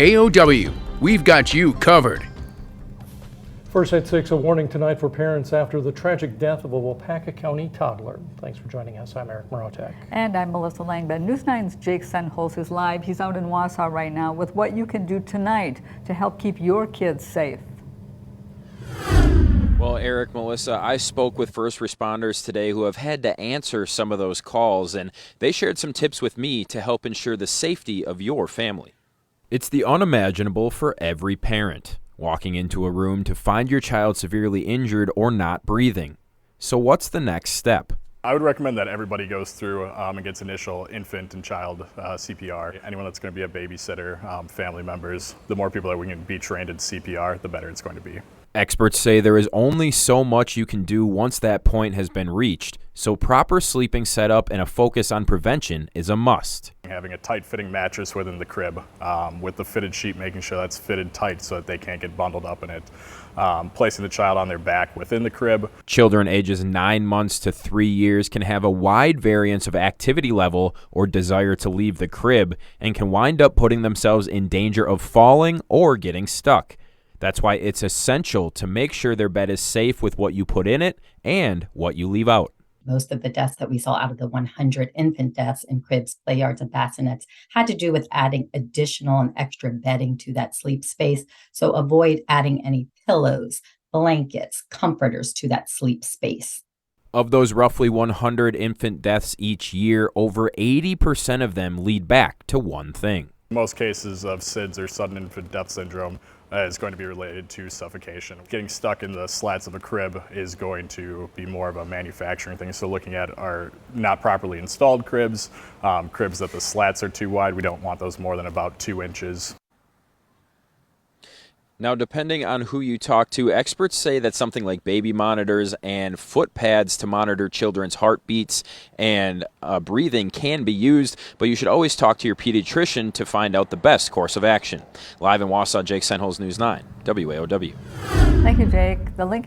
AOW, we've got you covered. First at 6, a warning tonight for parents after the tragic death of a Waupaca County toddler. Thanks for joining us. I'm Eric Morotek. And I'm Melissa Langben. News 9's Jake Senholz is live. He's out in Wausau right now with what you can do tonight to help keep your kids safe. Well, Eric, Melissa, I spoke with first responders today who have had to answer some of those calls, and they shared some tips with me to help ensure the safety of your family. It's the unimaginable for every parent, walking into a room to find your child severely injured or not breathing. So what's the next step? I would recommend that everybody goes through and gets initial infant and child CPR. Anyone that's going to be a babysitter, family members, the more people that we can be trained in CPR, the better it's going to be. Experts say there is only so much you can do once that point has been reached, so proper sleeping setup and a focus on prevention is a must. Having a tight-fitting mattress within the crib with the fitted sheet, making sure that's fitted tight so that they can't get bundled up in it. Placing the child on their back within the crib. Children ages 9 months to 3 years can have a wide variance of activity level or desire to leave the crib and can wind up putting themselves in danger of falling or getting stuck. That's why it's essential to make sure their bed is safe with what you put in it and what you leave out. Most of the deaths that we saw out of the 100 infant deaths in cribs, play yards, and bassinets had to do with adding additional and extra bedding to that sleep space. So avoid adding any pillows, blankets, comforters to that sleep space. Of those roughly 100 infant deaths each year, over 80% of them lead back to one thing. Most cases of SIDS or sudden infant death syndrome is going to be related to suffocation. Getting stuck in the slats of a crib is going to be more of a manufacturing thing. So looking at our not properly installed cribs, cribs that the slats are too wide, we don't want those more than about 2 inches. Now, depending on who you talk to, experts say that something like baby monitors and foot pads to monitor children's heartbeats and breathing can be used, but you should always talk to your pediatrician to find out the best course of action. Live in Wausau, Jake Senholz, News 9, WAOW. Thank you, Jake. The link